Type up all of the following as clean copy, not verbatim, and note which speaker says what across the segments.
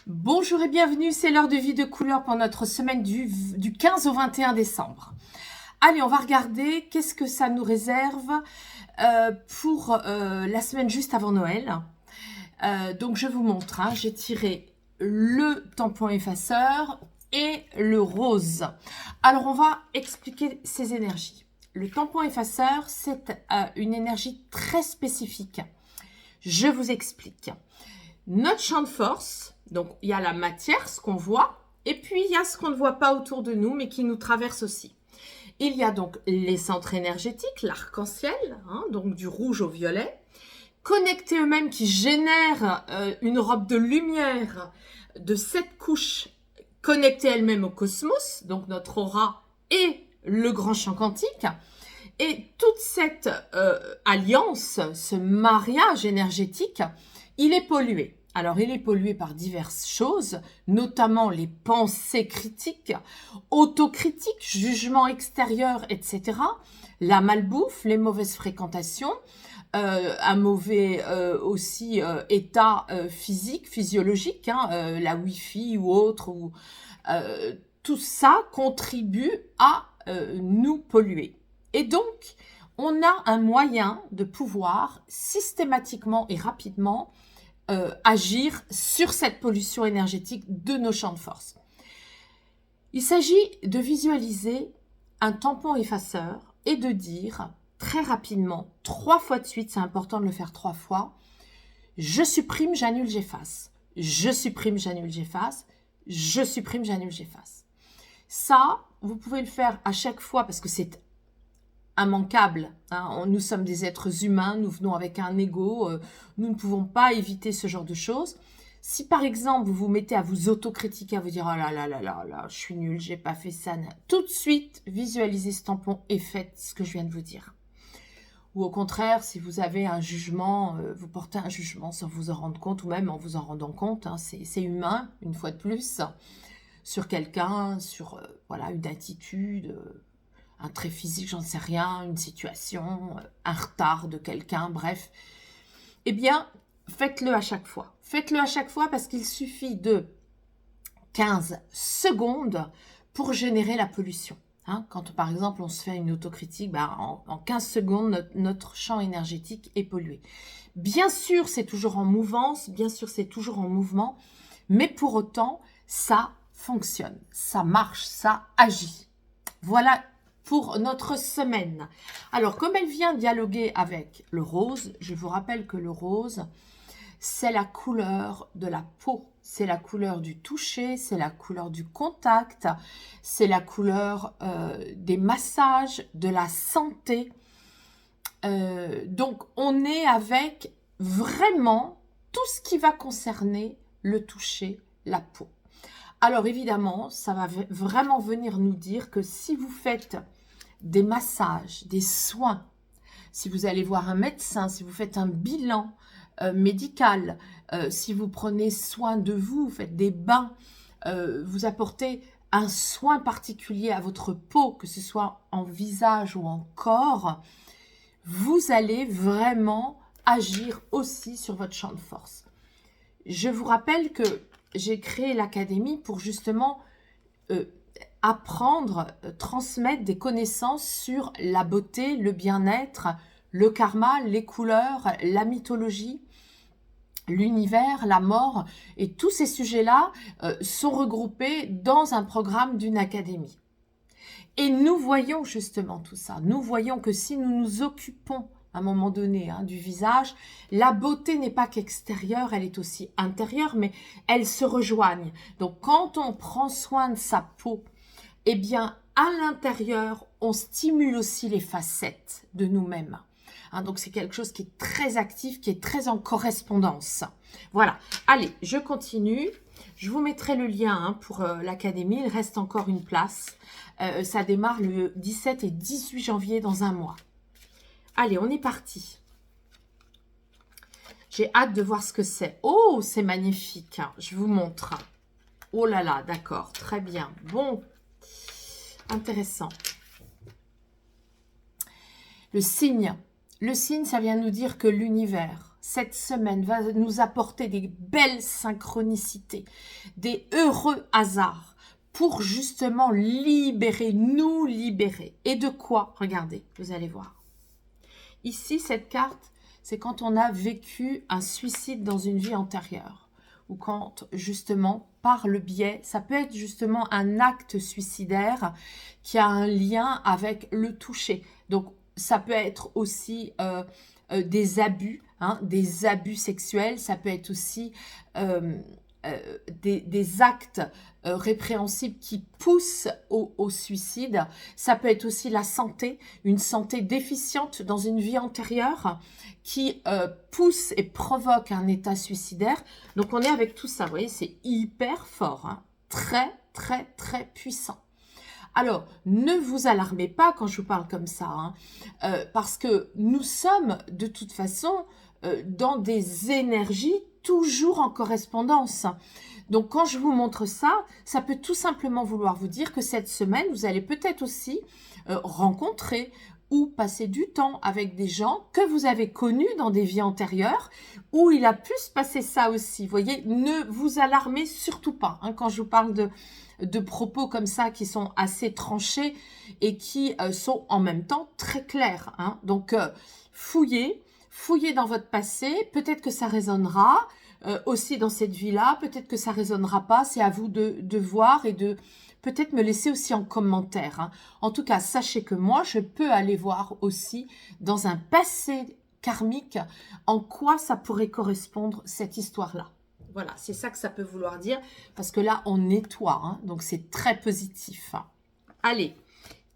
Speaker 1: Bonjour et bienvenue, c'est l'heure de vie de couleur pour notre semaine du 15 au 21 décembre. Allez, on va regarder qu'est-ce que ça nous réserve pour la semaine juste avant Noël. Donc je vous montre, hein, j'ai tiré le tampon effaceur et le rose. Alors on va expliquer ces énergies. Le tampon effaceur, c'est une énergie très spécifique. Je vous explique. Notre champ de force, donc il y a la matière, ce qu'on voit, et puis il y a ce qu'on ne voit pas autour de nous, mais qui nous traverse aussi. Il y a donc les centres énergétiques, l'arc-en-ciel, hein, donc du rouge au violet, connectés eux-mêmes qui génèrent une robe de lumière de 7 couches connectées elles-mêmes au cosmos, donc notre aura et le grand champ quantique. Et toute cette alliance, ce mariage énergétique, il est pollué. Alors, il est pollué par diverses choses, notamment les pensées critiques, autocritiques, jugements extérieurs, etc. La malbouffe, les mauvaises fréquentations, un mauvais aussi état physique, physiologique, hein, la Wi-Fi ou autre, tout ça contribue à nous polluer. Et donc, on a un moyen de pouvoir systématiquement et rapidement agir sur cette pollution énergétique de nos champs de force. Il s'agit de visualiser un tampon effaceur et de dire très rapidement, 3 fois de suite, c'est important de le faire 3 fois, je supprime, j'annule, j'efface. Je supprime, j'annule, j'efface. Je supprime, j'annule, j'efface. Ça, vous pouvez le faire à chaque fois parce que c'est immanquable. Hein. Nous sommes des êtres humains, nous venons avec un ego, nous ne pouvons pas éviter ce genre de choses. Si par exemple vous vous mettez à vous autocritiquer, à vous dire « Oh là là là là là, je suis nulle, j'ai pas fait ça », tout de suite, visualisez ce tampon et faites ce que je viens de vous dire. Ou au contraire, si vous avez un jugement, vous portez un jugement sans vous en rendre compte, ou même en vous en rendant compte, hein, c'est humain, une fois de plus, sur quelqu'un, sur voilà, une attitude, un trait physique, j'en sais rien, une situation, un retard de quelqu'un, bref. Eh bien, faites-le à chaque fois. Faites-le à chaque fois parce qu'il suffit de 15 secondes pour générer la pollution. Hein, quand par exemple on se fait une autocritique, en 15 secondes, notre champ énergétique est pollué. Bien sûr, c'est toujours en mouvance, bien sûr, c'est toujours en mouvement, mais pour autant, ça fonctionne, ça marche, ça agit. Voilà pour notre semaine. Alors, comme elle vient dialoguer avec le rose, je vous rappelle que le rose, c'est la couleur de la peau, c'est la couleur du toucher, c'est la couleur du contact, c'est la couleur des massages, de la santé. Donc, on est avec vraiment tout ce qui va concerner le toucher, la peau. Alors, évidemment, ça va vraiment venir nous dire que si vous faites des massages, des soins, si vous allez voir un médecin, si vous faites un bilan médical, si vous prenez soin de vous, faites des bains, vous apportez un soin particulier à votre peau, que ce soit en visage ou en corps, vous allez vraiment agir aussi sur votre champ de force. Je vous rappelle que j'ai créé l'académie pour justement apprendre, transmettre des connaissances sur la beauté, le bien-être, le karma, les couleurs, la mythologie, l'univers, la mort. Et tous ces sujets-là sont regroupés dans un programme d'une académie. Et nous voyons justement tout ça. Nous voyons que si nous nous occupons à un moment donné du visage, la beauté n'est pas qu'extérieure, elle est aussi intérieure, mais elles se rejoignent. Donc quand on prend soin de sa peau, eh bien à l'intérieur, on stimule aussi les facettes de nous-mêmes. Donc c'est quelque chose qui est très actif, qui est très en correspondance. Voilà, allez, je continue. Je vous mettrai le lien pour l'académie, il reste encore une place. Ça démarre le 17 et 18 janvier dans un mois. Allez, on est parti. J'ai hâte de voir ce que c'est. Oh, c'est magnifique. Je vous montre. Oh là là, d'accord, très bien. Bon, intéressant. Le signe. Le signe, ça vient nous dire que l'univers, cette semaine va nous apporter des belles synchronicités, des heureux hasards pour justement nous libérer. Et de quoi? Regardez, vous allez voir. Ici, cette carte, c'est quand on a vécu un suicide dans une vie antérieure. Ou quand, justement, par le biais, ça peut être justement un acte suicidaire qui a un lien avec le toucher. Donc, ça peut être aussi des abus sexuels. Ça peut être aussi des actes répréhensibles qui poussent au suicide. Ça peut être aussi la santé, une santé déficiente dans une vie antérieure qui pousse et provoque un état suicidaire. Donc on est avec tout ça, vous voyez, c'est hyper fort, hein, très très très puissant. Alors, ne vous alarmez pas quand je vous parle comme ça, hein, parce que nous sommes de toute façon dans des énergies toujours en correspondance. Donc, quand je vous montre ça, ça peut tout simplement vouloir vous dire que cette semaine, vous allez peut-être aussi rencontrer ou passer du temps avec des gens que vous avez connus dans des vies antérieures, où il a pu se passer ça aussi. Vous voyez, ne vous alarmez surtout pas, hein, quand je vous parle de propos comme ça qui sont assez tranchés et qui sont en même temps très clairs, hein. Donc, fouillez dans votre passé, peut-être que ça résonnera aussi dans cette vie-là, peut-être que ça résonnera pas, c'est à vous de voir et de peut-être me laisser aussi en commentaire, hein. En tout cas, sachez que moi, je peux aller voir aussi dans un passé karmique en quoi ça pourrait correspondre cette histoire-là. Voilà, c'est ça que ça peut vouloir dire, parce que là, on nettoie, hein, donc c'est très positif. Allez,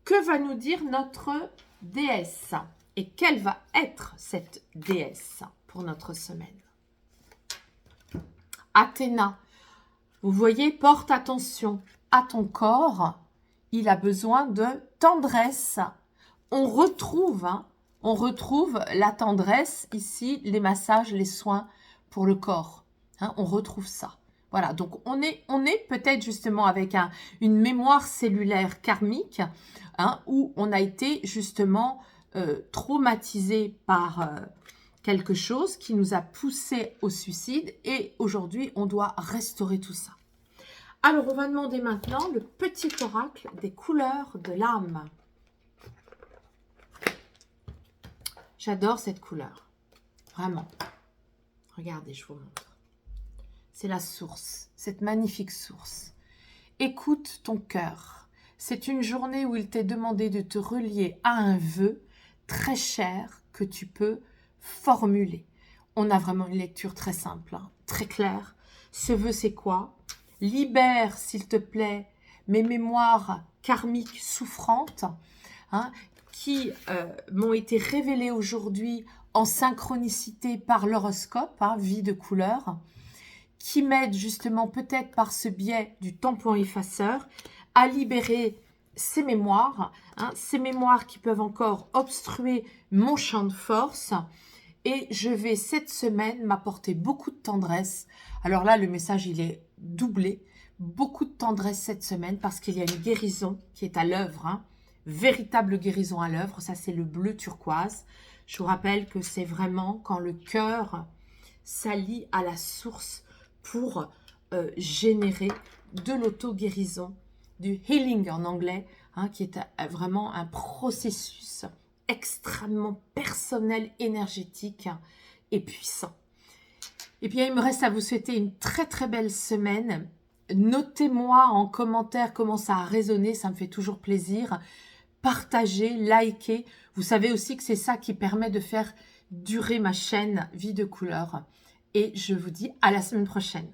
Speaker 1: que va nous dire notre déesse? Et quelle va être cette déesse pour notre semaine? Athéna, vous voyez, porte attention à ton corps, il a besoin de tendresse. On retrouve la tendresse ici, les massages, les soins pour le corps. Hein, on retrouve ça. Voilà, donc on est peut-être justement avec une mémoire cellulaire karmique, hein, où on a été justement traumatisé par quelque chose qui nous a poussé au suicide et aujourd'hui, on doit restaurer tout ça. Alors, on va demander maintenant le petit oracle des couleurs de l'âme. J'adore cette couleur, vraiment. Regardez, je vous montre. C'est la source, cette magnifique source. Écoute ton cœur. C'est une journée où il t'est demandé de te relier à un vœu très cher que tu peux formuler. On a vraiment une lecture très simple, hein, très claire. Ce vœu, c'est quoi? Libère, s'il te plaît, mes mémoires karmiques souffrantes, hein, qui m'ont été révélées aujourd'hui en synchronicité par l'horoscope, hein, vie de couleur, qui m'aident justement peut-être par ce biais du tampon effaceur à libérer ces mémoires, hein, ces mémoires qui peuvent encore obstruer mon champ de force. Et je vais cette semaine m'apporter beaucoup de tendresse. Alors là, le message, il est doublé. Beaucoup de tendresse cette semaine parce qu'il y a une guérison qui est à l'œuvre, hein, véritable guérison à l'œuvre. Ça, c'est le bleu turquoise. Je vous rappelle que c'est vraiment quand le cœur s'allie à la source pour générer de l'auto-guérison, du healing en anglais, hein, qui est vraiment un processus extrêmement personnel, énergétique et puissant. Et bien, il me reste à vous souhaiter une très très belle semaine. Notez-moi en commentaire comment ça a résonné, ça me fait toujours plaisir. Partagez, likez. Vous savez aussi que c'est ça qui permet de faire durer ma chaîne Vie de couleur. Et je vous dis à la semaine prochaine.